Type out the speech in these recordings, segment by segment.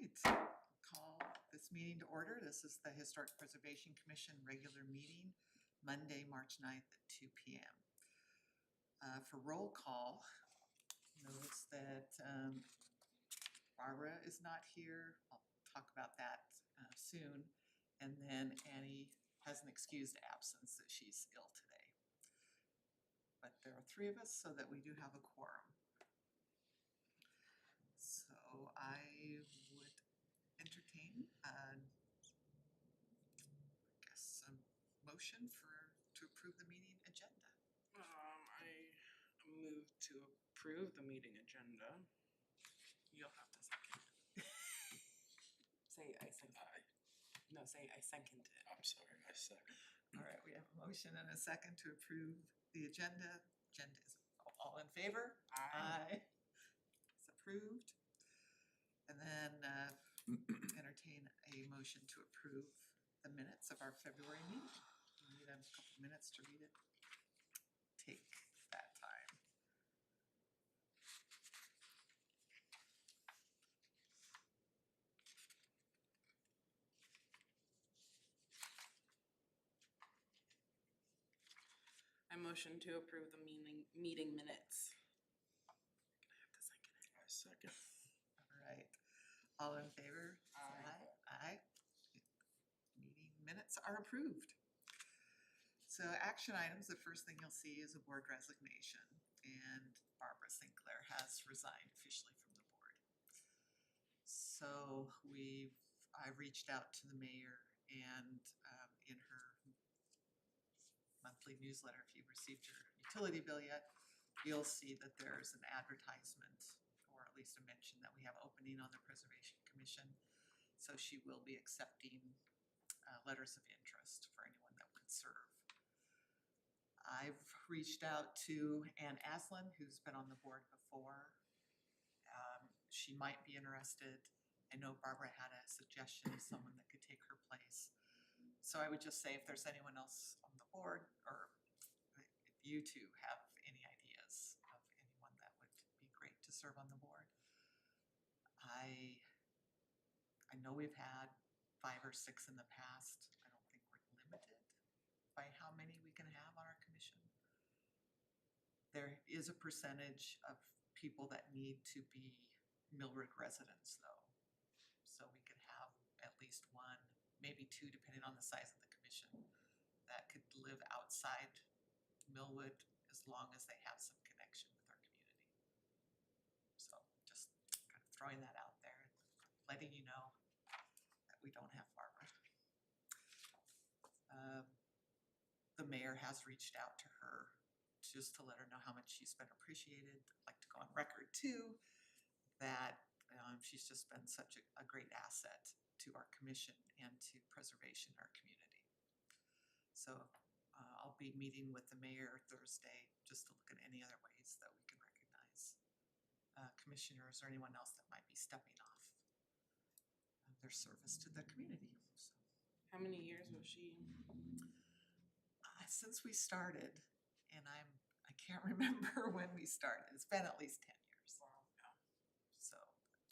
right, call this meeting to order. This is the Historic Preservation Commission regular meeting, Monday, March 9th at 2 p.m. For roll call, notice that Barbara is not here. I'll talk about that soon. And then Annie has an excused absence that she's ill today. But there are three of us, so that we do have a quorum. So I would entertain a motion to approve the meeting agenda. I move to approve the meeting agenda. You'll have to second it. Say I second. No, say I second it. I'm sorry, I second. All right, we have a motion and a second to approve the agenda. Agenda is all in favor? Aye. It's approved. And then entertain a motion to approve the minutes of our February meeting. We need a couple minutes to read it. Take that time. I motion to approve the meeting minutes. I have to second it. I second. All right, all in favor? Aye. Aye. Meeting minutes are approved. So action items, the first thing you'll see is a board resignation, and Barbara Sinclair has resigned officially from the board. So I reached out to the mayor, and in her monthly newsletter, if you've received your utility bill yet, you'll see that there's an advertisement, or at least a mention that we have opening on the Preservation Commission. So she will be accepting letters of interest for anyone that would serve. I've reached out to Ann Aslan, who's been on the board before. She might be interested. I know Barbara had a suggestion of someone that could take her place. So I would just say if there's anyone else on the board, or if you two have any ideas of anyone that would be great to serve on the board. I know we've had 5 or 6 in the past. I don't think we're limited by how many we can have on our commission. There is a percentage of people that need to be Millbrook residents though. So we could have at least 1, maybe 2, depending on the size of the commission, that could live outside Millwood as long as they have some connection with our community. So just kind of throwing that out there, letting you know that we don't have Barbara. The mayor has reached out to her just to let her know how much she's been appreciated. I'd like to go on record too that she's just been such a great asset to our commission and to preservation in our community. So I'll be meeting with the mayor Thursday just to look at any other ways that we can recognize commissioners or anyone else that might be stepping off their service to the community. So, How many years was she? since we started, and I can't remember when we started, it's been at least 10 years. Wow. Yeah. So,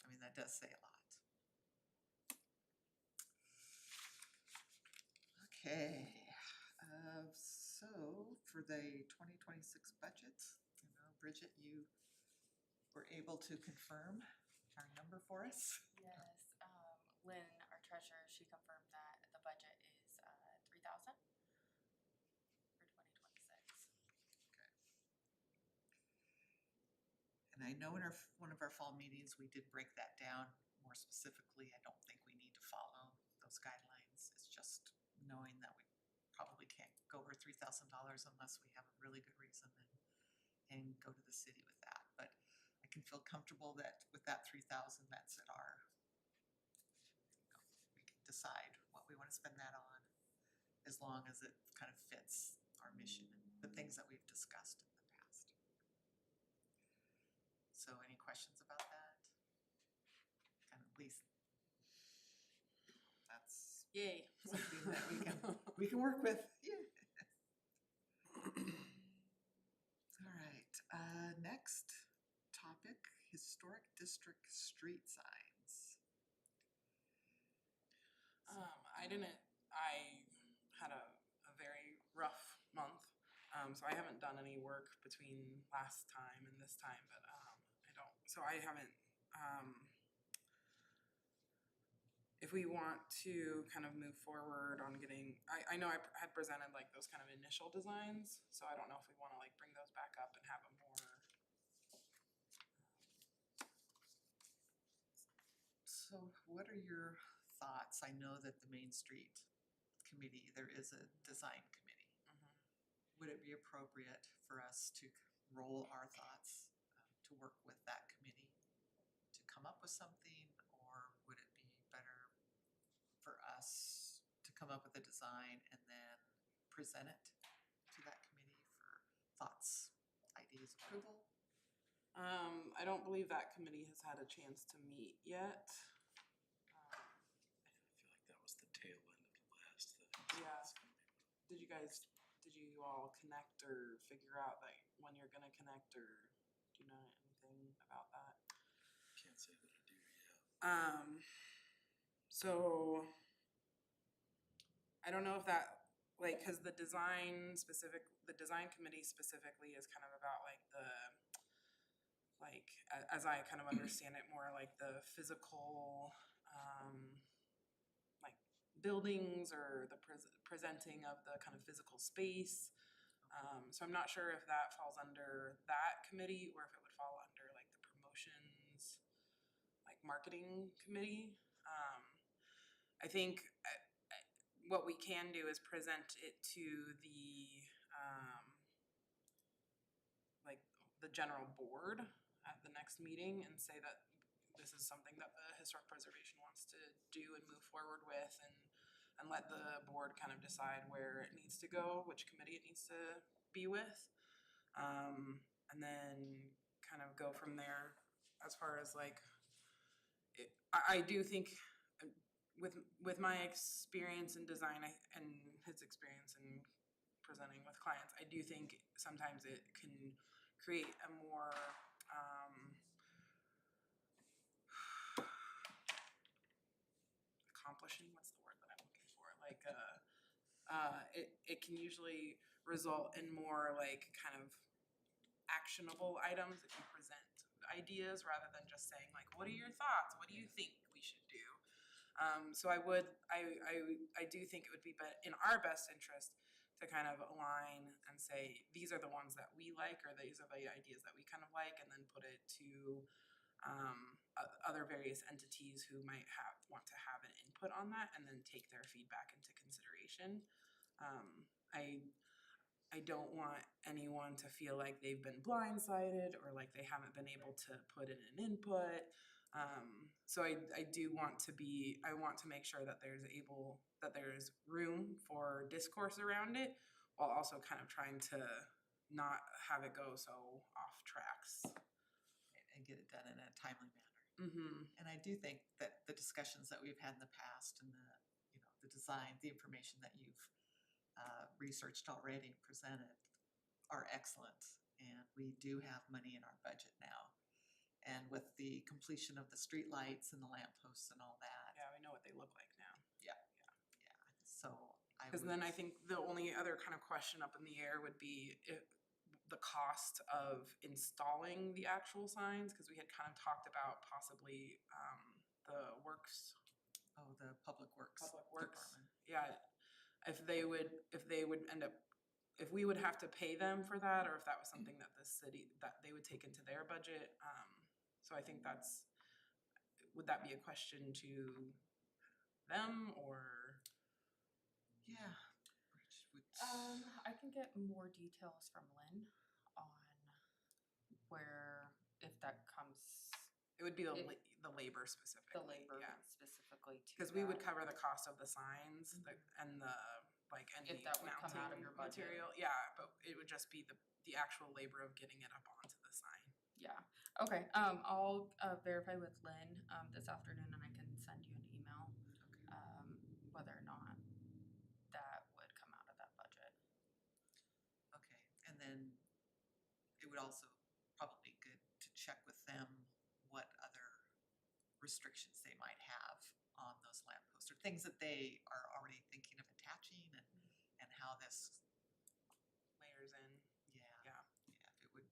I mean, that does say a lot. Okay, so for the 2026 budget, Bridget, you were able to confirm our number for us. Yes, Lynn, our treasurer, she confirmed that the budget is 3,000 for 2026. And I know in one of our fall meetings, we did break that down more specifically. I don't think we need to follow those guidelines. It's just knowing that we probably can't go over $3,000 unless we have a really good reason and go to the city with that. But I can feel comfortable that with that 3,000, that's at our, we can decide what we want to spend that on as long as it kind of fits our mission and the things that we've discussed in the past. So any questions about that? Kind of at least that's Yay. something that we can work with. Yeah. All right, next topic, historic district street signs. I didn't, I had a very rough month. So I haven't done any work between last time and this time, but, I haven't, if we want to kind of move forward on getting, I know I had presented like those kind of initial designs, so I don't know if we wanna like bring those back up and have a more, So what are your thoughts? I know that the Main Street Committee, there is a design committee. Would it be appropriate for us to roll our thoughts, to work with that committee to come up with something? Or would it be better for us to come up with a design and then present it to that committee for thoughts, ideas, approval? I don't believe that committee has had a chance to meet yet. I feel like that was the tail end of the last thing. Yeah. Did you all connect or figure out like when you're gonna connect, or do you know anything about that? Can't say that I do yet. So I don't know if that, like, cause the design committee specifically is kind of about like as I kind of understand it, more like the physical, like buildings or the presenting of the kind of physical space. So I'm not sure if that falls under that committee or if it would fall under like the promotions, like marketing committee. I think what we can do is present it to the, like the general board at the next meeting and say that this is something that the historic preservation wants to do and move forward with, and let the board kind of decide where it needs to go, which committee it needs to be with. And then kind of go from there as far as like, I do think with my experience in design and his experience in presenting with clients, I do think sometimes it can create a more, accomplishing, what's the word that I'm looking for? Like, it can usually result in more like kind of actionable items if you present ideas rather than just saying like, what are your thoughts? What do you think we should do? So I do think it would be in our best interest to kind of align and say, these are the ones that we like, or these are the ideas that we kind of like, and then put it to other various entities who might want to have an input on that, and then take their feedback into consideration. I don't want anyone to feel like they've been blindsided or like they haven't been able to put in an input. So I want to make sure that there's room for discourse around it, while also kind of trying to not have it go so off tracks. And get it done in a timely manner. Mm-hmm. And I do think that the discussions that we've had in the past and the design, the information that you've researched already and presented are excellent. And we do have money in our budget now. And with the completion of the streetlights and the lampposts and all that. Yeah, we know what they look like now. So Because then I think the only other kind of question up in the air would be the cost of installing the actual signs, because we had kind of talked about possibly the works. Oh, the Public Works Department. Yeah, if we would have to pay them for that, or if that was something that the city, that they would take into their budget. So I think would that be a question to them, or? Yeah. I can get more details from Lynn on where, if that comes, It would be the If- labor specifically. the labor Yeah. specifically to Because we would that. cover the cost of the signs and the, like, any If that would come out of mounting your budget. material. Yeah, but it would just be the actual labor of getting it up onto the sign. Yeah, okay, I'll verify with Lynn this afternoon, and I can send you an email, whether or not that would come out of that budget. Okay, and then it would also probably be good to check with them what other restrictions they might have on those lampposts, or things that they are already thinking of attaching, and how this, Layers in. yeah, if it would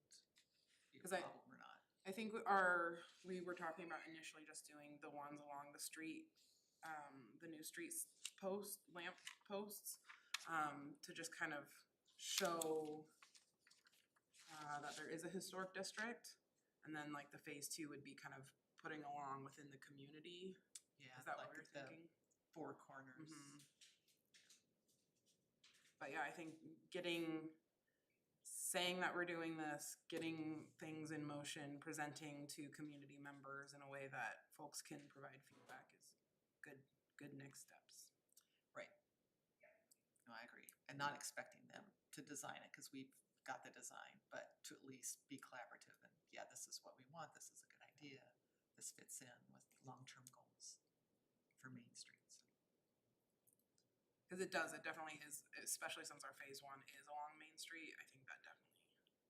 be a 'Cause problem or not. I think we were talking about initially just doing the ones along the street, the new streets lamp posts, to just kind of show that there is a historic district. And then like the phase 2 would be kind of putting along within the community. Yeah, Is that like what you're at the thinking? four corners. Mhm. But yeah, I think saying that we're doing this, getting things in motion, presenting to community members in a way that folks can provide feedback is good next steps. Right. No, I agree. And not expecting them to design it, because we've got the design, but to at least be collaborative and, yeah, this is what we want, this is a good idea, this fits in with long-term goals for Main Street. So, Because it definitely is, especially since our phase 1 is along Main Street, I think that definitely aligns.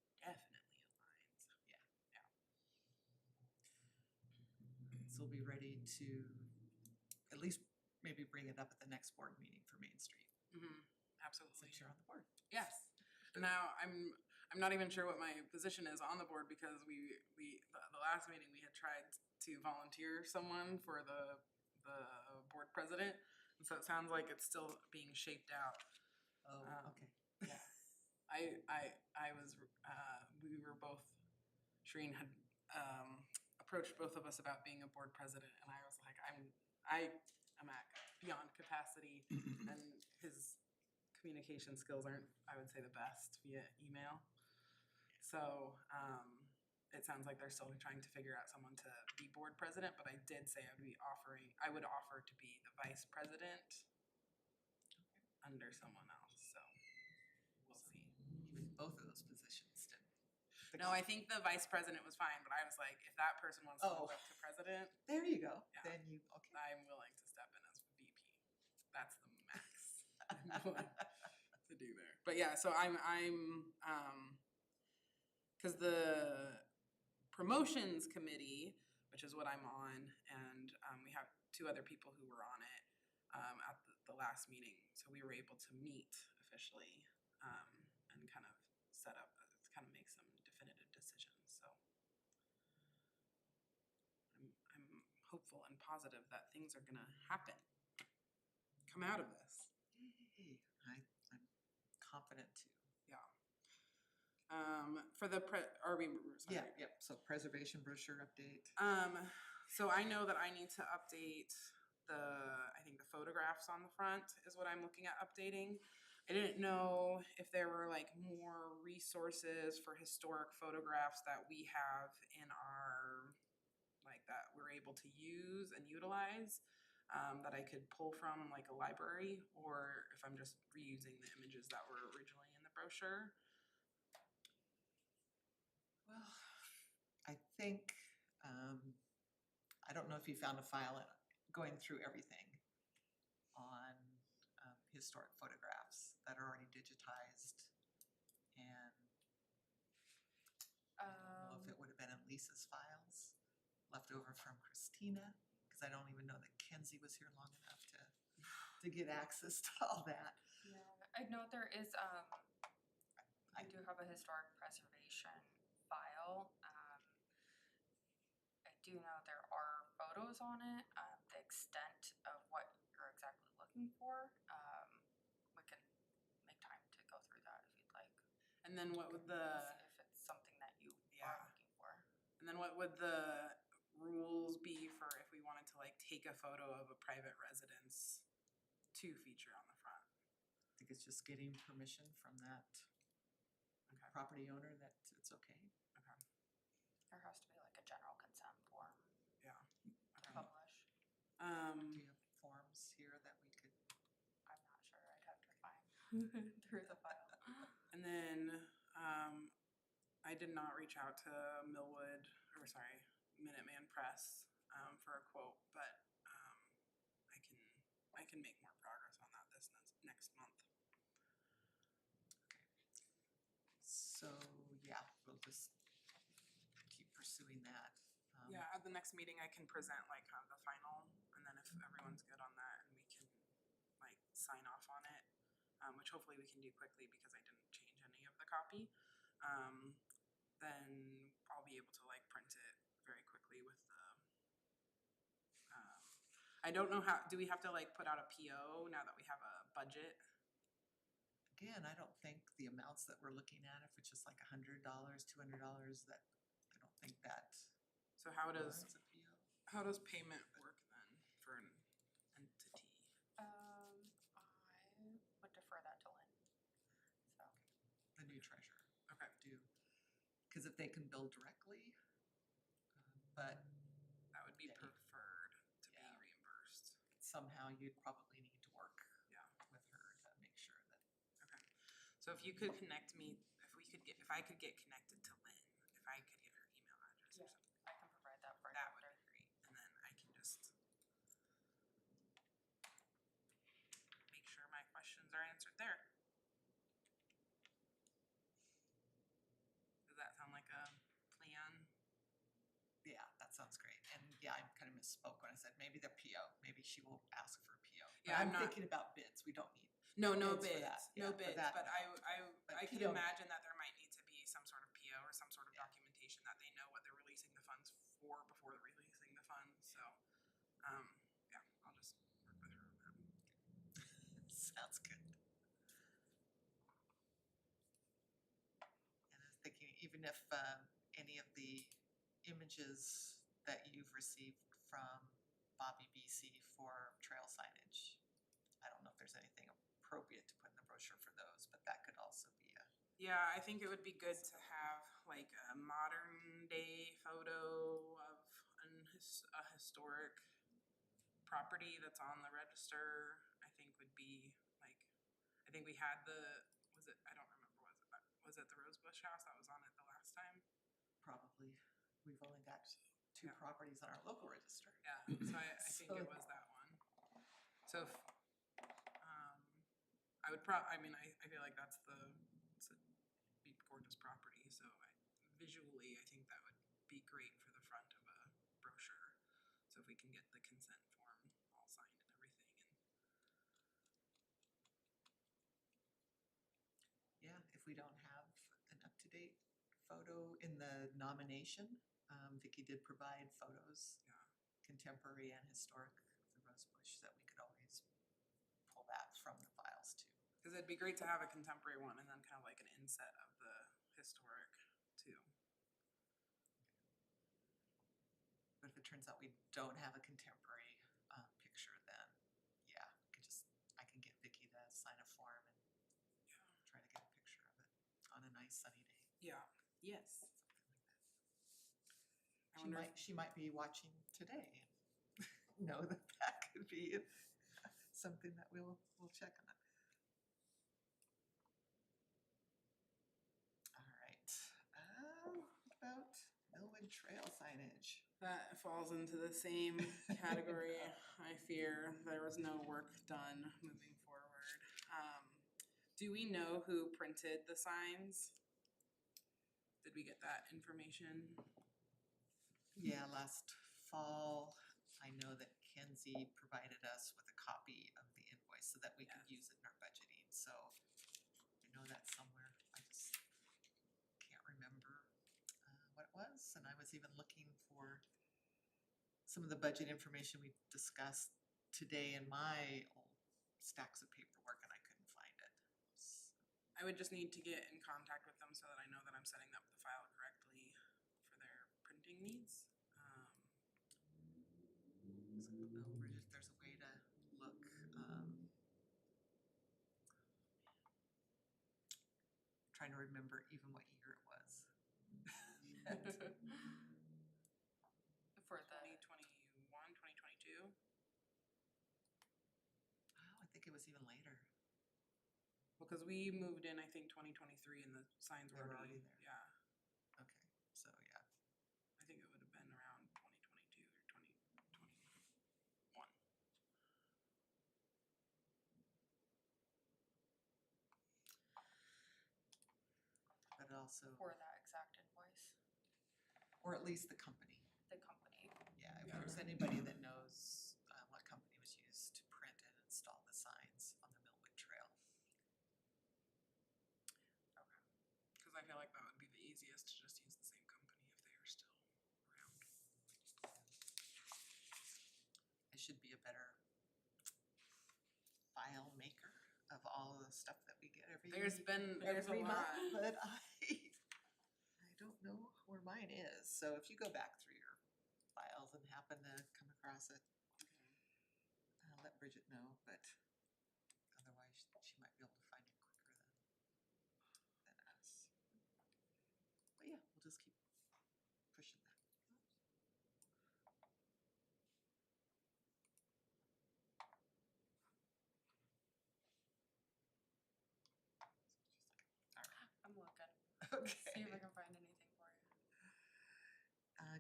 So we'll be ready to at least maybe bring it up at the next board meeting for Main Street, Absolutely. since you're on the board. Yes. Now I'm not even sure what my position is on the board, because the last meeting we had tried to volunteer someone for the board president, and so it sounds like it's still being shaped out. Oh, okay. Yeah. I was we were both, Shereen had approached both of us about being a board president, and I was like, I am at beyond capacity, and his communication skills aren't, I would say, the best via email. So it sounds like they're still trying to figure out someone to be board president, but I did say I would offer to be the vice president under someone else, so we'll see. Even both of those positions didn't. No, I think the vice president was fine, but I was like, if that person wants to move Oh. up to president, There you go. Yeah. Then you, okay. I'm willing to step in as VP. That's the max I'm willing to do there. But yeah, so I'm because the promotions committee, which is what I'm on, and we have 2 other people who were on it at the last meeting, so we were able to meet officially and kind of set up, kind of make some definitive decisions. So I'm hopeful and positive that things are gonna happen, come out of this. Yay. I'm confident too. For the sorry. Yeah, so preservation brochure update. So I know that I need to update I think the photographs on the front is what I'm looking at updating. I didn't know if there were like more resources for historic photographs that we have in our, like, that we're able to use and utilize, that I could pull from like a library, or if I'm just reusing the images that were originally in the brochure. Well, I think, I don't know if you found a file going through everything on historic photographs that are already digitized, and I don't know if it would have been in Lisa's files left over from Christina, because I don't even know that Kenzie was here long enough to get access to all that. Yeah, I know there is, I do have a historic preservation file. I do know there are photos on it. The extent of what you're exactly looking for, we can make time to go through that if you'd like. And then what would If it's something that you Yeah. are looking for. And then what would the rules be for if we wanted to like take a photo of a private residence to feature on the front? I think it's just getting permission from that Okay. property owner that it's okay. Okay. There has to be like a general consent form Yeah. to Okay. publish. Do you have forms here that we could? I'm not sure, I'd have to find through the file. And then I did not reach out to Minuteman Press for a quote, but I can make more progress on that this next month. So, yeah, we'll just keep pursuing that. Yeah, the next meeting, I can present like kind of the final, and then if everyone's good on that and we can like sign off on it, which hopefully we can do quickly because I didn't change any of the copy, then I'll be able to like print it very quickly with the, I don't know how, do we have to like put out a PO now that we have a budget? Again, I don't think the amounts that we're looking at, if it's just like $100, $200, that, I don't think that So how does, warrants a PO. how does payment work then for an entity? I would defer that to Lynn. So, The new treasurer Okay, do, because if they can bill directly, but that would be Yeah. preferred to be Yeah. reimbursed. somehow you'd probably need to work Yeah. with her to make sure that, Okay, so if you could connect me, if I could get connected to Lynn, if I could get her email address or Yeah. something, I can provide that for you. that would be great, and then I can just make sure my questions are answered there. Does that sound like a plan? yeah, that sounds great. And yeah, I kind of misspoke when I said maybe the PO, maybe she will ask for a PO. But Yeah, I'm not- thinking about bids, we don't need, No Bids for bids, that, no yeah, for bids, that. but But I could PO. imagine that there might need to be some sort of PO or some sort of Yeah. documentation that they know what they're releasing the funds for before they're releasing the funds, so, yeah, I'll just work with her on that. sounds good. And I was thinking, even if any of the images that you've received from Bobby BC for trail signage, I don't know if there's anything appropriate to put in the brochure for those, but that could also be a, Yeah, I think it would be good to have like a modern day photo of a historic property that's on the register. I think would be like, I think we had I don't remember, was it the Rosebush House that was on it the last time? probably, we've only got two Yeah. properties on our local register. Yeah, so I think it was that one. So if, I would I mean, I feel like it's a gorgeous property, so visually, I think that would be great for the front of a brochure. So if we can get the consent form all signed and everything, and Yeah, if we don't have an up-to-date photo in the nomination, Vicky did provide photos, Yeah. contemporary and historic of the Rosebush, that we could always pull that from the files too. because it'd be great to have a contemporary one and then kind of like an inset of the historic too. But if it turns out we don't have a contemporary picture, then yeah, I can get Vicky to sign a form and Yeah. try to get a picture of it on a nice sunny day. Yeah. Yes. Something like that. I wonder if- She might be watching today and know that that could be something that we'll check on. All right, what about Millwood Trail signage? That falls into the same category. I fear there was no work done moving forward. Do we know who printed the signs? Did we get that information? Yeah, last fall, I know that Kenzie provided us with a copy of the invoice so that we could use it in our budgeting, so I know that's somewhere, I just can't remember what it was, and I was even looking for some of the budget information we discussed today in my old stacks of paperwork, and I couldn't find it. I would just need to get in contact with them so that I know that I'm setting up the file correctly for their printing needs. So I don't know, there's a way to look, trying to remember even what year it was. For the, 2021, 2022? Oh, I think it was even later. Because we moved in, I think, 2023 and the signs They were were already, already there. yeah. Okay, so yeah, I think it would have been around 2022 or 2021. but also, for that exact invoice, or at least the company. the company. there's anybody that knows what company was used to print and install the signs on the Millwood Trail. Cause I feel like that would be the easiest to just use the same company if they are still around. It should be a better file maker of all of the stuff that we get there's a month, lot. but I don't know where mine is. So if you go back through your files and happen to come across it, let Bridget know, but otherwise she might be able to find it quicker than us. But yeah, we'll just keep pushing that. I'm looking, Okay. see if I can find anything for you.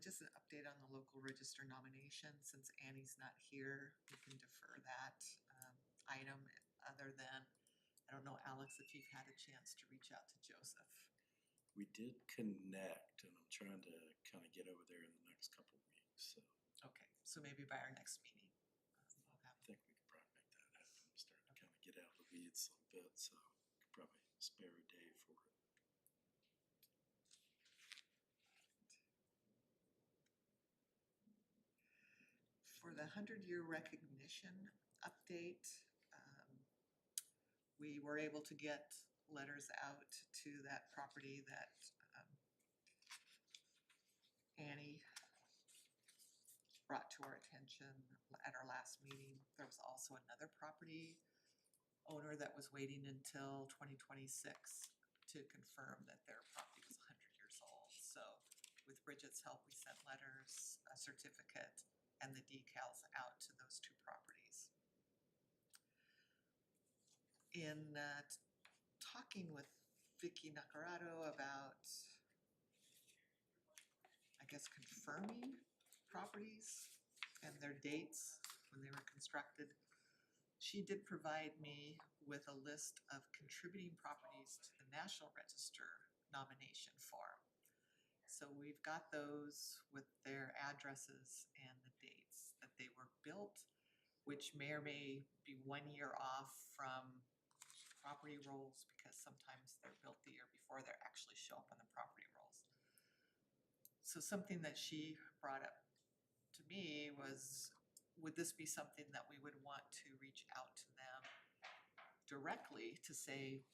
Just an update on the local register nomination. Since Annie's not here, we can defer that item other than, I don't know, Alex, if you've had a chance to reach out to Joseph. We did connect, and I'm trying to kind of get over there in the next couple of weeks, so Okay, so maybe by our next meeting, we'll have I think we could probably make that happen. I'm starting to kind of get out of the weeds a little bit, so could probably spare a day for it. For the 100-year recognition update, we were able to get letters out to that property that Annie brought to our attention at our last meeting. There was also another property owner that was waiting until 2026 to confirm that their property was 100 years old. So with Bridget's help, we sent letters, a certificate, and the decals out to those two properties. In talking with Vicky Nacarado about, I guess, confirming properties and their dates when they were constructed, she did provide me with a list of contributing properties to the National Register nomination form. So we've got those with their addresses and the dates that they were built, which may or may be 1 year off from property rolls because sometimes they're built the year before they actually show up on the property rolls. So something that she brought up to me was, would this be something that we would want to reach out to them directly to say,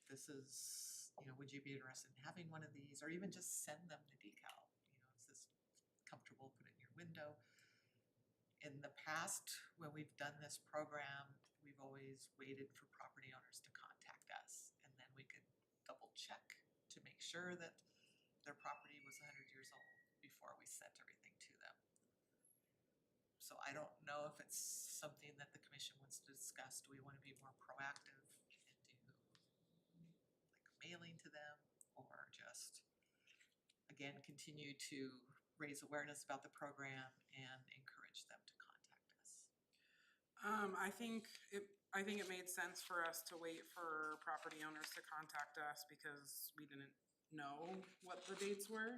this is, would you be interested in having one of these, or even just send them the decal? Is this comfortable? Put it in your window. In the past, when we've done this program, we've always waited for property owners to contact us, and then we could double check to make sure that their property was 100 years old before we sent everything to them. So I don't know if it's something that the commission wants to discuss. Do we want to be more proactive and do like mailing to them, or just, again, continue to raise awareness about the program and encourage them to contact us? I think it made sense for us to wait for property owners to contact us because we didn't know what the dates were.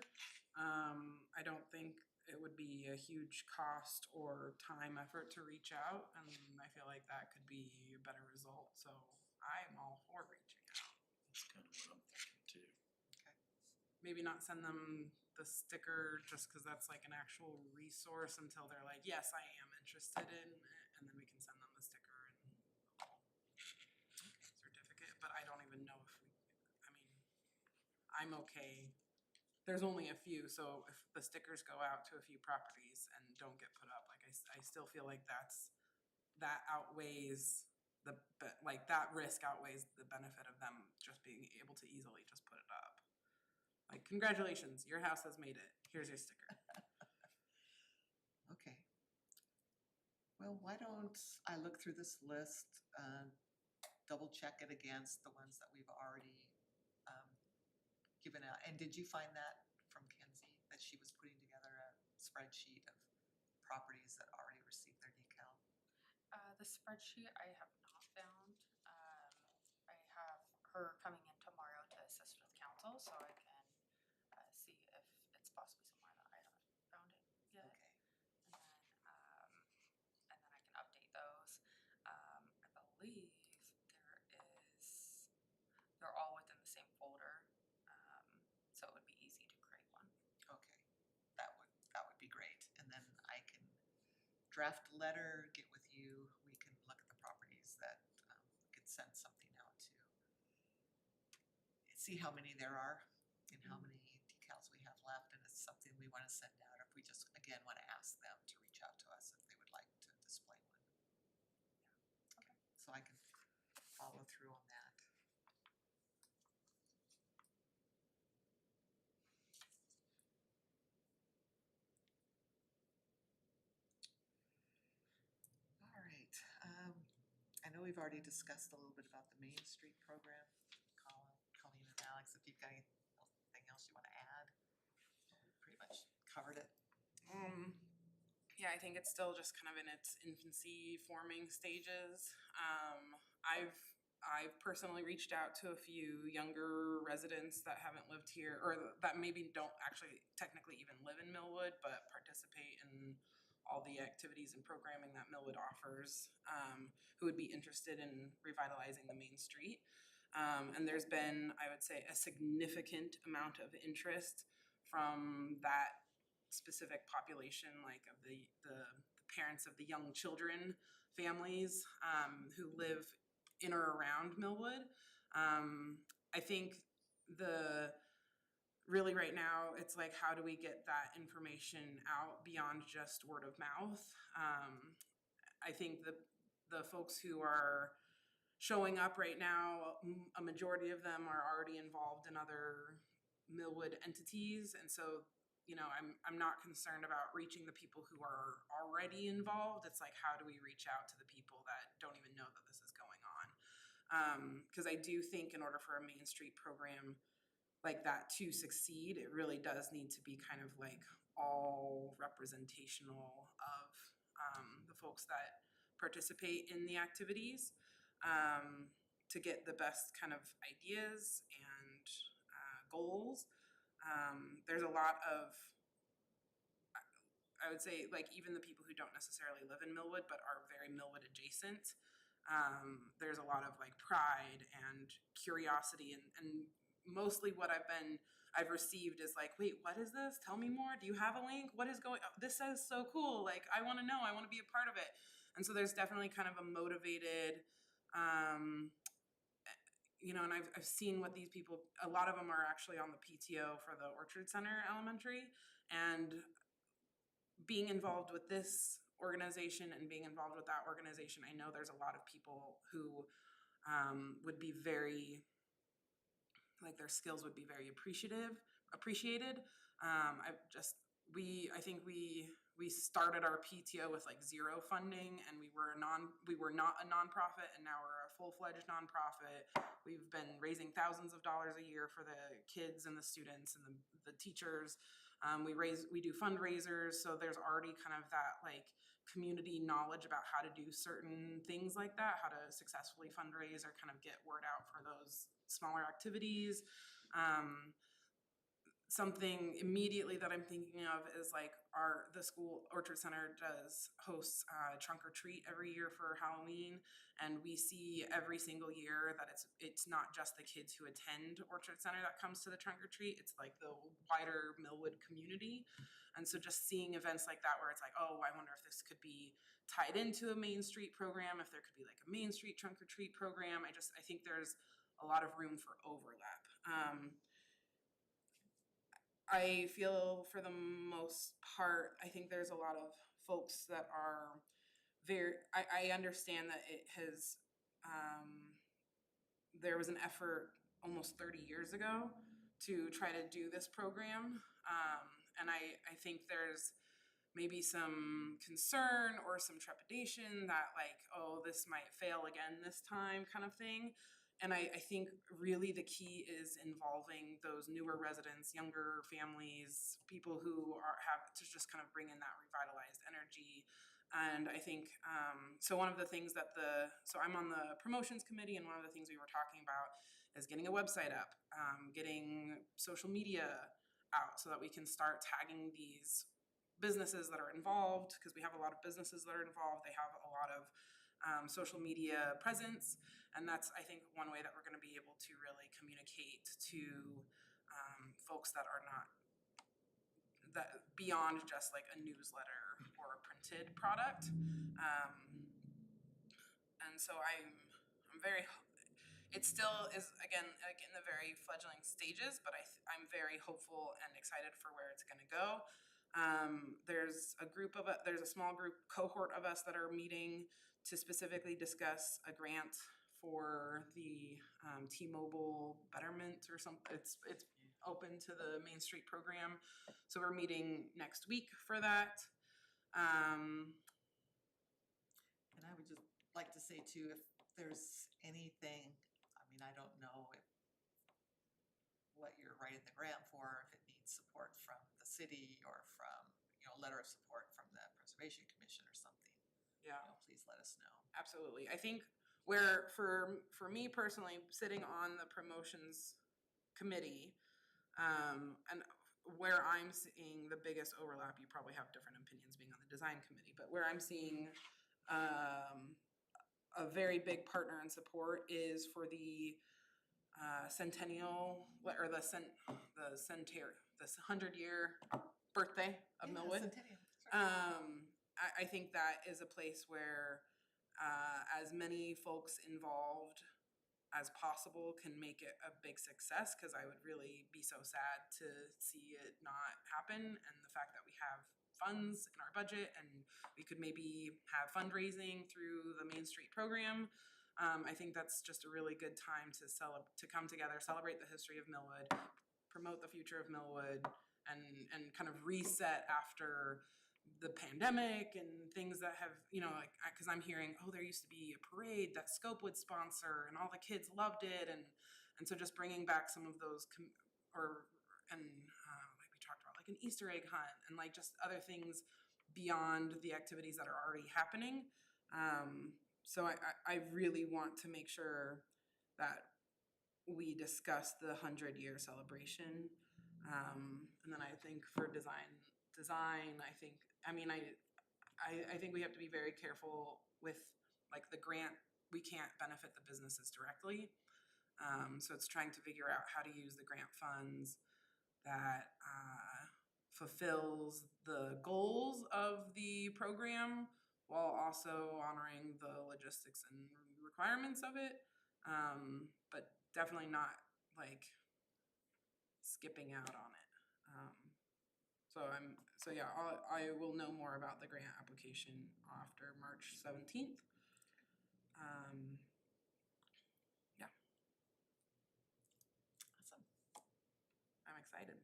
I don't think it would be a huge cost or time effort to reach out, and I feel like that could be a better result. So I'm all for reaching out. That's kind of what I'm thinking too. Okay. Maybe not send them the sticker just because that's like an actual resource until they're like, yes, I am interested in it, and then we can send them the sticker and a little certificate. But I don't even know if I'm okay. There's only a few, so if the stickers go out to a few properties and don't get put up, like I still feel like that outweighs that risk outweighs the benefit of them just being able to easily just put it up. Like, congratulations, your house has made it. Here's your sticker. Okay. Well, why don't I look through this list, double check it against the ones that we've already given out. And did you find that from Kenzie, that she was putting together a spreadsheet of properties that already received their decal? The spreadsheet I have not found. I have her coming in tomorrow to assist with council, so I can see if it's possibly somewhere that I haven't found it yet. Okay. draft letter, get with you, we can look at the properties that, we could send something out to. See how many there are and how many decals we have left, and it's something we wanna send out, if we just, again, wanna ask them to reach out to us if they would like to display one. Okay, so I can follow through on that. All right, I know we've already discussed a little bit about the Main Street program. Colleen and Alex, if you've got anything else you wanna add? We pretty much covered it. Yeah, I think it's still just kind of in its infancy forming stages. I've personally reached out to a few younger residents that haven't lived here, or that maybe don't actually technically even live in Millwood, but participate in all the activities and programming that Millwood offers, who would be interested in revitalizing the main street. And there's been, I would say, a significant amount of interest from that specific population, like of the parents of the young children, families, who live in or around Millwood. I think really right now, it's like, how do we get that information out beyond just word of mouth? I think the folks who are showing up right now, a majority of them are already involved in other Millwood entities, and so, you know, I'm not concerned about reaching the people who are already involved. It's like, how do we reach out to the people that don't even know that this is going on? Because I do think in order for a Main Street program like that to succeed, it really does need to be kind of like all representational of the folks that participate in the activities, to get the best kind of ideas and goals. There's a lot of, I would say, like, even the people who don't necessarily live in Millwood but are very Millwood adjacent, there's a lot of like pride and curiosity, and mostly what I've received is like, wait, what is this? Tell me more. Do you have a link? What is going on? This is so cool. Like, I want to know. I want to be a part of it. And so there's definitely kind of a motivated, you know, and I've seen what these people, a lot of them are actually on the PTO for the Orchard Center Elementary, and being involved with this organization and being involved with that organization, I know there's a lot of people who would be very, like, their skills would be very appreciated. I think we started our PTO with like zero funding, and we were not a nonprofit, and now we're a full-fledged nonprofit. We've been raising thousands of dollars a year for the kids and the students and the teachers. We do fundraisers, so there's already kind of that like community knowledge about how to do certain things like that, how to successfully fundraise or kind of get word out for those smaller activities. Something immediately that I'm thinking of is like the school Orchard Center hosts trunk or treat every year for Halloween, and we see every single year that it's not just the kids who attend Orchard Center that comes to the trunk or treat. It's like the wider Millwood community, and so just seeing events like that where it's like, oh, I wonder if this could be tied into a Main Street program, if there could be like a Main Street trunk or treat program. I think there's a lot of room for overlap. I feel for the most part, I think there's a lot of folks that are I understand that it has, there was an effort almost 30 years ago to try to do this program. And I think there's maybe some concern or some trepidation that like, oh, this might fail again this time kind of thing. And I think really the key is involving those newer residents, younger families, people who have to just kind of bring in that revitalized energy. And I think, so one of the things so I'm on the promotions committee, and one of the things we were talking about is getting a website up, getting social media out so that we can start tagging these businesses that are involved, because we have a lot of businesses that are involved. They have a lot of social media presence, and that's, I think, one way that we're going to be able to really communicate to folks that are not that beyond just like a newsletter or a printed product. And so I'm very, it still is, again, like in the very fledgling stages, but I'm very hopeful and excited for where it's gonna go. There's a small group cohort of us that are meeting to specifically discuss a grant for the T-Mobile Betterment or something. It's open to the Main Street program, so we're meeting next week for that. And I would just like to say too, if there's anything, I mean, I don't know if what you're writing the grant for, if it needs support from the city or from, letter of support from the Preservation Commission or something, Yeah. Please let us know. Absolutely. I think where for me personally, sitting on the promotions committee, and where I'm seeing the biggest overlap, you probably have different opinions being on the design committee, but where I'm seeing a very big partner and support is for the centennial or the 100-year birthday of Millwood. Centennial, sure. I think that is a place where as many folks involved as possible can make it a big success, because I would really be so sad to see it not happen. And the fact that we have funds in our budget and we could maybe have fundraising through the Main Street program, I think that's just a really good time to come together, celebrate the history of Millwood, promote the future of Millwood, and kind of reset after the pandemic and things that have, because I'm hearing, oh, there used to be a parade that Scope would sponsor and all the kids loved it. And so just bringing back some of those, like we talked about, like an Easter egg hunt and like just other things beyond the activities that are already happening. So I really want to make sure that we discuss the 100-year celebration. And then I think for design, I think we have to be very careful with like the grant. We can't benefit the businesses directly. So it's trying to figure out how to use the grant funds that fulfills the goals of the program while also honoring the logistics and requirements of it. But definitely not like skipping out on it. I will know more about the grant application after March 17th. Yeah. Awesome. I'm excited.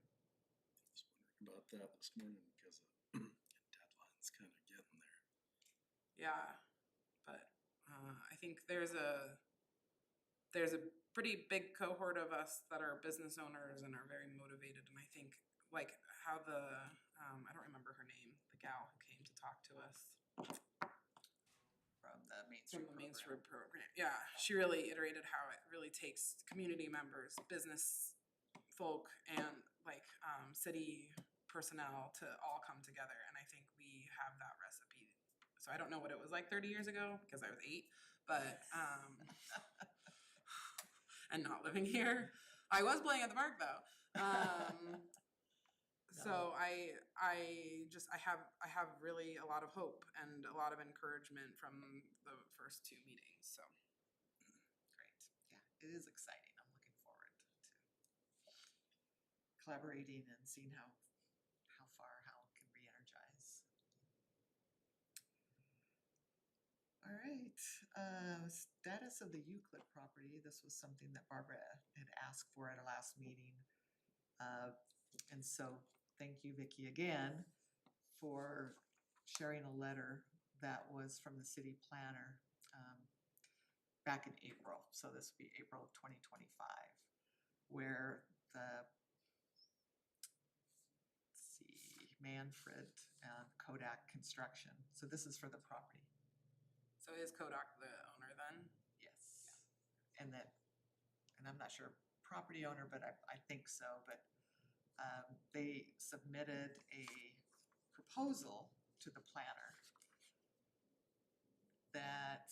Just wondering about that this morning because deadline's kind of getting there. Yeah, but I think there's a pretty big cohort of us that are business owners and are very motivated, and I think like how I don't remember her name, the gal who came to talk to us From the Main from Street the Main program. Street program. Yeah, she really iterated how it really takes community members, business folk, and like city personnel to all come together, and I think we have that recipe. So I don't know what it was like 30 years ago because I was 8, but and not living here. I was playing at the park though. So I have really a lot of hope and a lot of encouragement from the first 2 meetings. So Great. Yeah, it is exciting. I'm looking forward to collaborating and seeing how it can re-energize. All right, status of the Euclid property. This was something that Barbara had asked for at our last meeting. And so thank you, Vicki, again, for sharing a letter that was from the city planner back in April. So this would be April of 2025, where Manfred and Kodak Construction. So this is for the property. So is Kodak the owner then? Yes. And I'm not sure property owner, but I think so, but they submitted a proposal to the planner that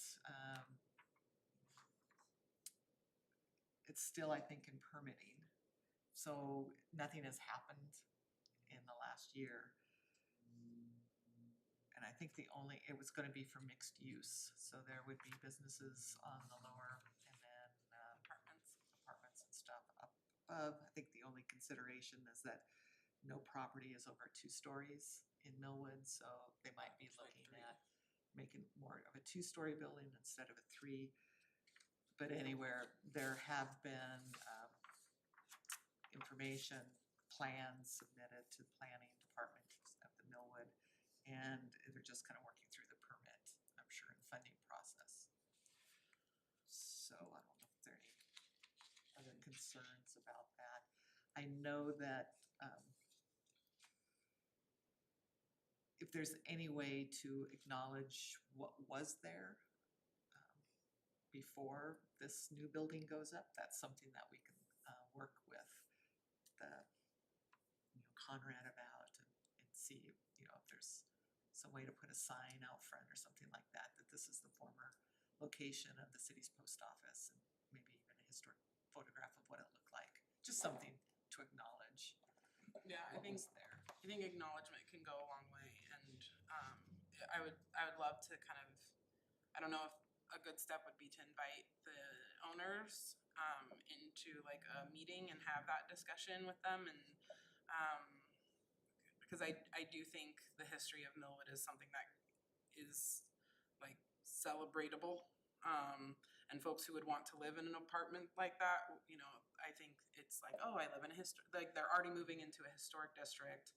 it's still, I think, in permitting. So nothing has happened in the last year. think it was gonna be for mixed use, so there would be businesses on the lower and then, Apartments. apartments and stuff up above. I think the only consideration is that no property is over 2 stories in Millwood, so they might be It's like looking 3. at making more of a 2-story building instead of a 3. But anywhere, there have been, information, plans submitted to the planning department of the Millwood, and they're just kind of working through the permit, I'm sure, and funding process. So I don't know if there are any other concerns about that. I know that, if there's any way to acknowledge what was there, before this new building goes up, that's something that we can, work with the, Conrad about and see, if there's some way to put a sign out front or something like that, that this is the former location of the city's post office, and maybe even a historic photograph of what it looked like, just something to acknowledge Yeah, I what think was there. I think acknowledgement can go a long way, and I would love to kind of, I don't know if a good step would be to invite the owners into like a meeting and have that discussion with them, and because I do think the history of Millwood is something that is like celebratable. And folks who would want to live in an apartment like that, I think it's like, oh, I live in a like they're already moving into a historic district.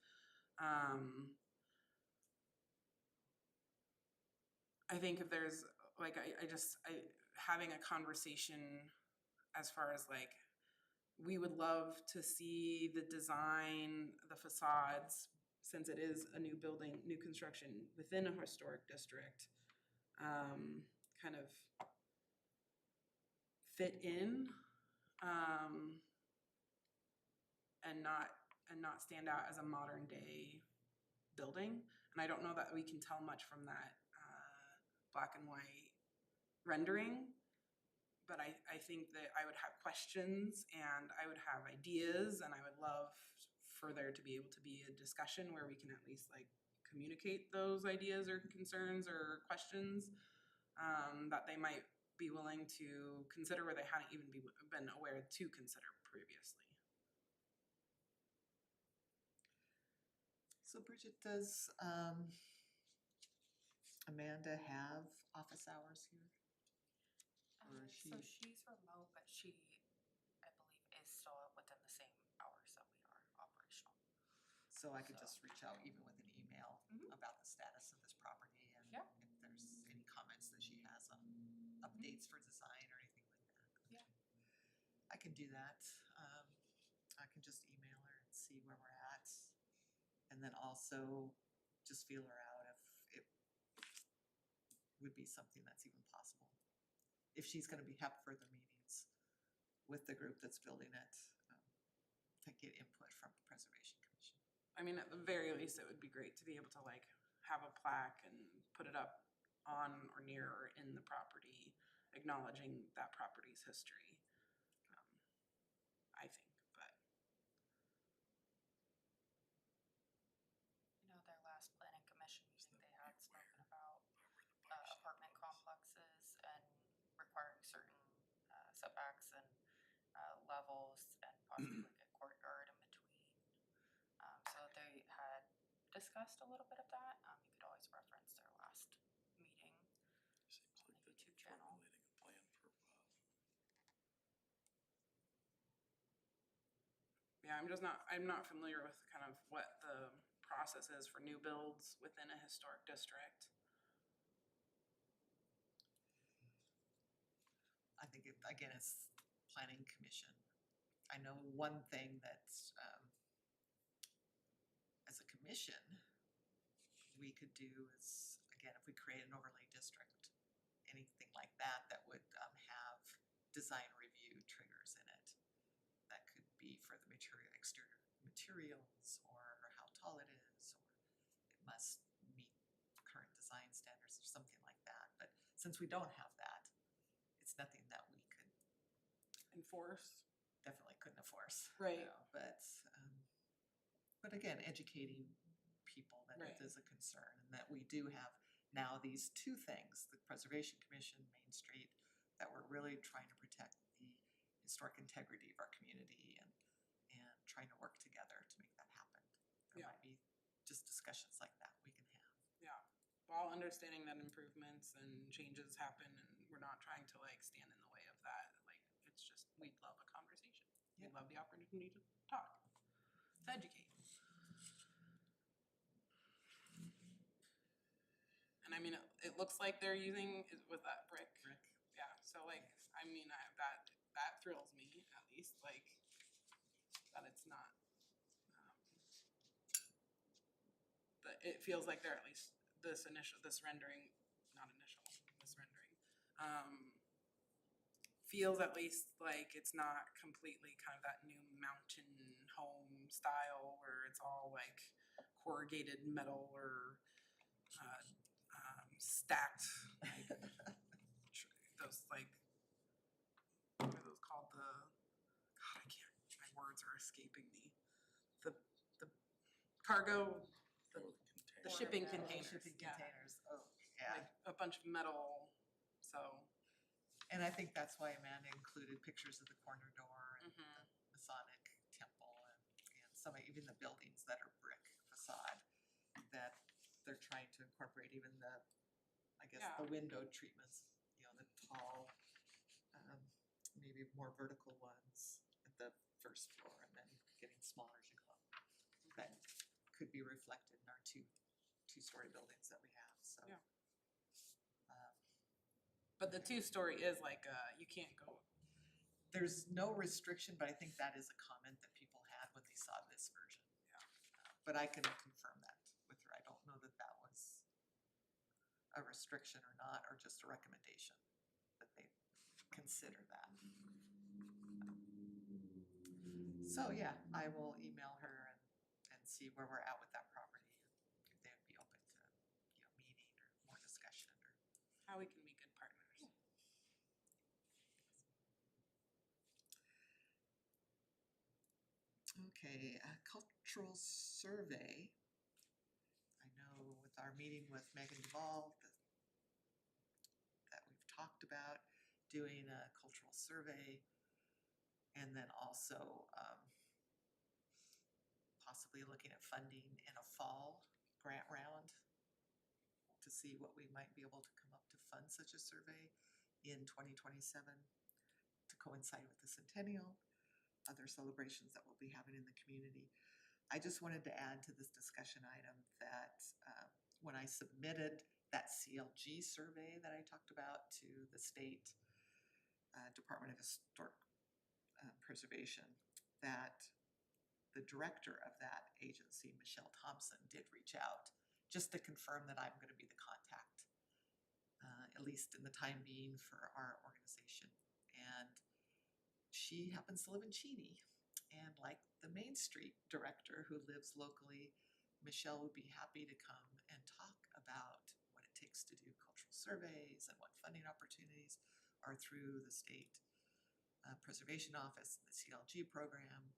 I think if there's like, having a conversation as far as like, we would love to see the design, the facades, since it is a new building, new construction within a historic district, kind of fit in, and not stand out as a modern day building. And I don't know that we can tell much from that black and white rendering, but I think that I would have questions and I would have ideas, and I would love for there to be able to be a discussion where we can at least like communicate those ideas or concerns or questions that they might be willing to consider, where they hadn't even been aware to consider previously. So Bridget, does Amanda have office hours here? Or is So she- she's remote, but she, I believe, is still within the same hours that we are operational. So I could So- just reach out even with an email Mhm. about the status of this property, and Yeah. if there's any comments that she has on updates for design or anything like that. Yeah. I can do that. I can just email her and see where we're at. And then also just feel her out if it would be something that's even possible. If she's gonna have further meetings with the group that's building it, to get input from the Preservation Commission. I mean, at the very least, it would be great to be able to like have a plaque and put it up on or near or in the property, acknowledging that property's history. I think, but Their last planning commission meeting, they had spoken about apartment complexes and requiring certain setbacks and levels and possibly like a courtyard in between. So they had discussed a little bit of that. You could always reference their last meeting. Seems like On the they've YouTube been channel. formulating a plan for a while. yeah, I'm not familiar with kind of what the process is for new builds within a historic district. I think again, it's planning commission. I know one thing that, as a commission, we could do is, again, if we create an overlay district, anything like that, that would, have design review triggers in it. That could be for the exterior materials, or how tall it is, or it must meet current design standards or something like that. But since we don't have that, it's nothing that we could, Enforce. definitely couldn't enforce. Right. But again, educating people that Right. it is a concern, and that we do have now these two things, the Preservation Commission, Main Street, that we're really trying to protect the historic integrity of our community and trying to work together to make that happen. There Yeah. might be just discussions like that we can have. Yeah, while understanding that improvements and changes happen and we're not trying to like stand in the way of that, like, it's just, we'd love a conversation. We'd Yeah. love the opportunity to talk, to educate. And I mean, it looks like they're using, was that brick? Rick? Yeah, so like, I mean, that thrills me at least, like, that it's not, but it feels like they're at least, this rendering, feels at least like it's not completely kind of that new mountain home style where it's all like corrugated metal or stacked, like those like, what are those called, God, I can't, my words are escaping me. The cargo, the shipping Oh, containers, Shipping yeah. containers, oh, yeah. Like a bunch of metal, so. And I think that's why Amanda included pictures of the corner door and Mhm. the Masonic temple and some, even the buildings that are brick facade, that they're trying to incorporate even the, I guess, the window treatments, the tall, maybe more vertical ones at the first floor and then getting smaller as you go up. That could be reflected in our two-story buildings that we have, so. Yeah. um, But the 2-story is like, you can't go, There's no restriction, but I think that is a comment that people had when they saw this version. Yeah. But I can confirm that with her. I don't know that that was a restriction or not, or just a recommendation that they consider that. So yeah, I will email her and see where we're at with that property. If they would be open to, meeting or more discussion or. how we can be good partners. Okay, a cultural survey. I know with our meeting with Megan Duvall that we've talked about doing a cultural survey and then also possibly looking at funding in a fall grant round to see what we might be able to come up to fund such a survey in 2027 to coincide with the centennial, other celebrations that we'll be having in the community. I just wanted to add to this discussion item that when I submitted that CLG survey that I talked about to the state Department of Historic Preservation, that the director of that agency, Michelle Thompson, did reach out just to confirm that I'm going to be the contact, at least in the time being, for our organization. And she happens to live in Cheney. And like the Main Street director who lives locally, Michelle would be happy to come and talk about what it takes to do cultural surveys and what funding opportunities are through the state preservation office and the CLG program.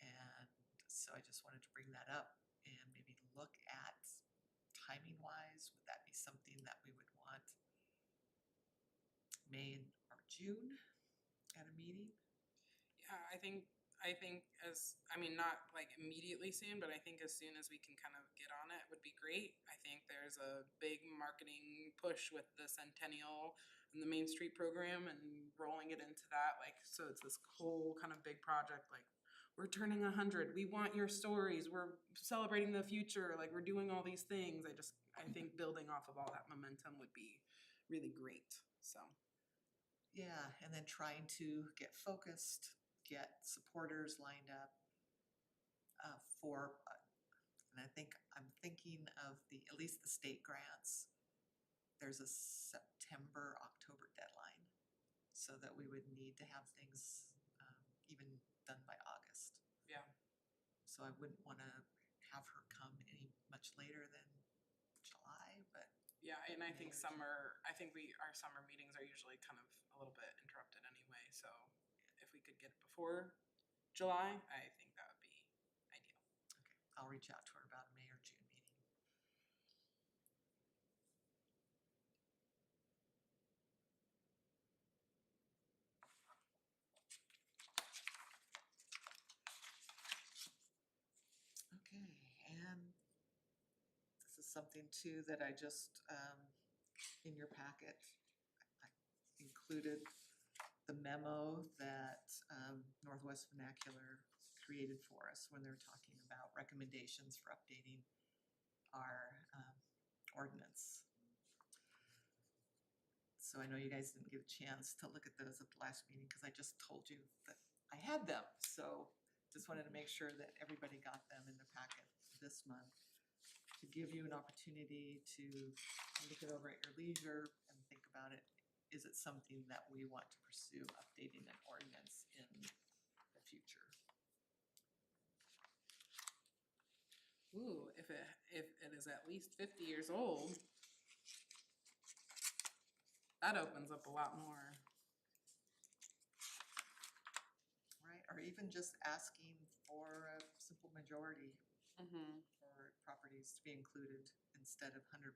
And so I just wanted to bring that up and maybe look at timing wise, would that be something that we would want May or June at a meeting? Yeah, I think not like immediately soon, but I think as soon as we can kind of get on it would be great. I think there's a big marketing push with the Centennial and the Main Street program and rolling it into that. Like, so it's this whole kind of big project, like, we're turning 100, we want your stories, we're celebrating the future, like, we're doing all these things. I think building off of all that momentum would be really great, so. Yeah, and then trying to get focused, get supporters lined up for, and I'm thinking of at least the state grants. There's a September, October deadline, so that we would need to have things even done by August. Yeah. So I wouldn't want to have her come any much later than July, but Yeah, and I think May or our summer meetings are usually kind of a little bit interrupted anyway, so if we could get it before July, I think that would be ideal. okay, I'll reach out to her about a May or June something too that I just, in your packet, I included the memo that Northwest Vernacular created for us when they're talking about recommendations for updating our ordinance. So I know you guys didn't get a chance to look at those at the last meeting because I just told you that I had them. So just wanted to make sure that everybody got them in the packet this month to give you an opportunity to look it over at your leisure and think about it. Is it something that we want to pursue updating an ordinance in the future? Ooh, if it is at least 50 years old, that opens up a lot more. Right, or even just asking for a simple majority Mm-hmm. for properties to be included instead of 100%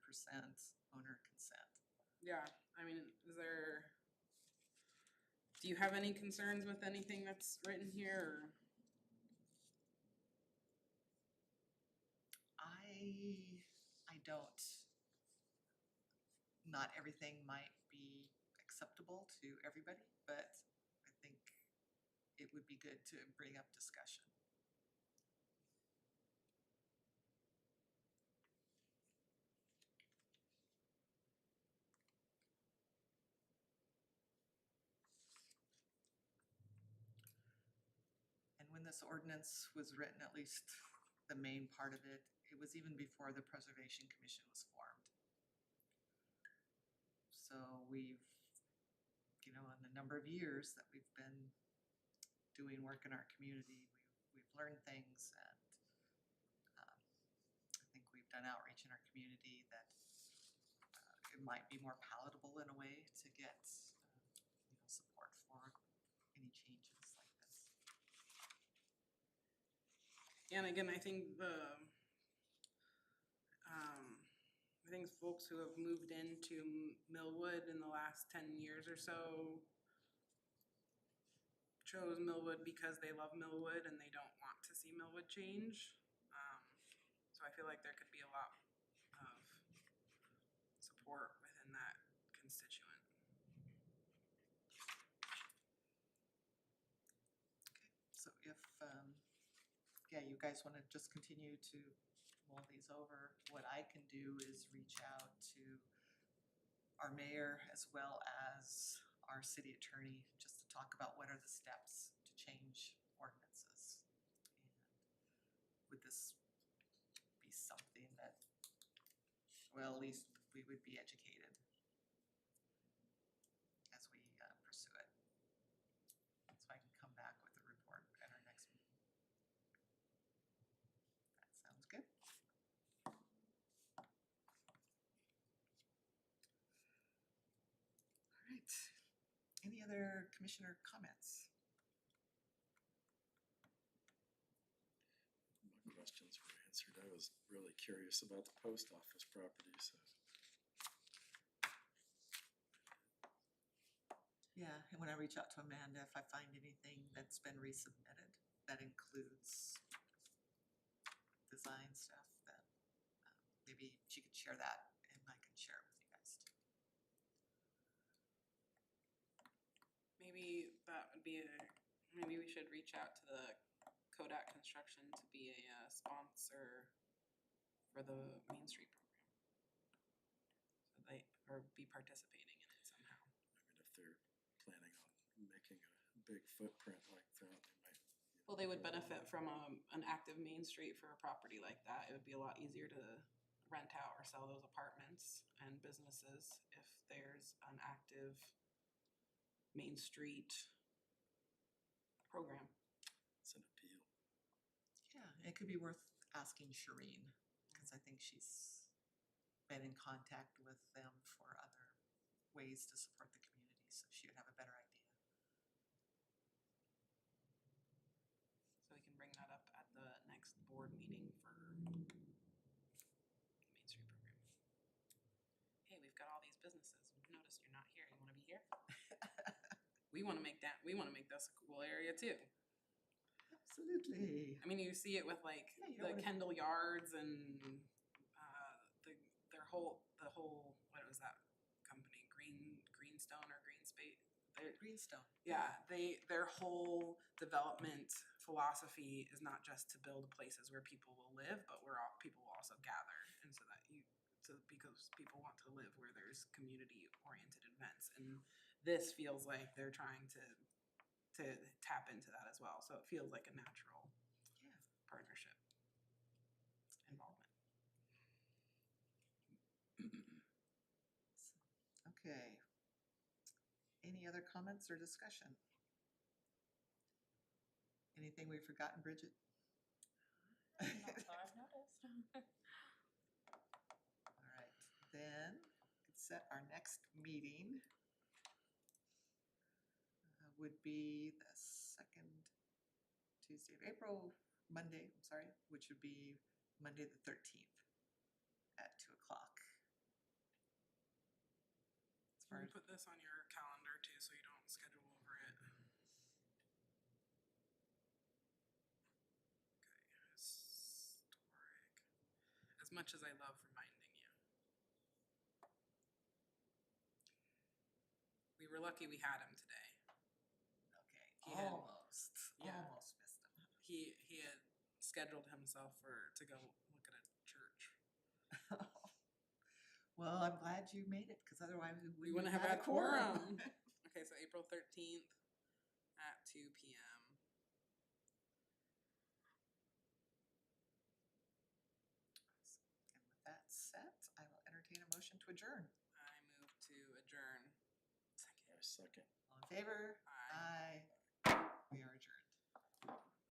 owner consent. Yeah, I mean, do you have any concerns with anything that's written here? Or? I don't. Not everything might be acceptable to everybody, but I think it would be good to bring up discussion. And when this ordinance was written, at least the main part of it, it was even before the Preservation Commission was formed. So we've, in the number of years that we've been doing work in our community, we've learned things, and I think we've done outreach in our community that it might be more palatable in a way to get support for any changes like this. And again, I think folks who have moved into Millwood in the last 10 years or so chose Millwood because they love Millwood and they don't want to see Millwood change. So I feel like there could be a lot of support within that constituent. So if, you guys want to just continue to mull these over, what I can do is reach out to our mayor as well as our city attorney, just to talk about what are the steps to change ordinances. And would this be something that, well, at least we would be educated as we pursue it. So I can come back with a report at our next meeting. That sounds good. All right. Any other commissioner comments? My questions were answered. I was really curious about the post office property, so. Yeah, and when I reach out to Amanda, if I find anything that's been resubmitted that includes design stuff, then maybe she could share that and I can share it with you guys too. Maybe that would be maybe we should reach out to the Kodak Construction to be a sponsor for the Main Street program. So or be participating in it somehow. I mean, if they're planning on making a big footprint like that, they might. Well, they would benefit from an active Main Street for a property like that. It would be a lot easier to rent out or sell those apartments and businesses if there's an active Main Street program. It's an appeal. Yeah, it could be worth asking Shireen, because I think she's been in contact with them for other ways to support the community, so she would have a better idea. So we can bring that up at the next board meeting for the Main Street program. Hey, we've got all these businesses. We've noticed you're not here. You want to be here? We want to make this a cool area too. Absolutely. I mean, you see it with like Yeah, you the don't wanna- Kendall Yards and the the whole, what was that company, Greenstone or Greenspate? Greenstone. Yeah, their whole development philosophy is not just to build places where people will live, but where people will also gather, and because people want to live where there's community-oriented events, and this feels like they're trying to tap into that as well. So it feels like a natural Yeah. partnership involvement. Okay. Any other comments or discussion? Anything we've forgotten, Bridget? Not that I've noticed. All right, then let's set our next meeting. Would be the second Tuesday of April, Monday, I'm sorry, which would be Monday the 13th at 2 o'clock. As Can far you as, put this on your calendar too, so you don't schedule over it? Okay, historic. As much as I love reminding you. We were lucky we had him today. okay, He had- almost missed them. He had scheduled himself to go look at a church. Well, I'm glad you made it, because otherwise We wouldn't have had a quorum. Okay, so April 13th at 2 p.m. And with that set, I will entertain a motion to adjourn. I move to adjourn. I second. All in favor?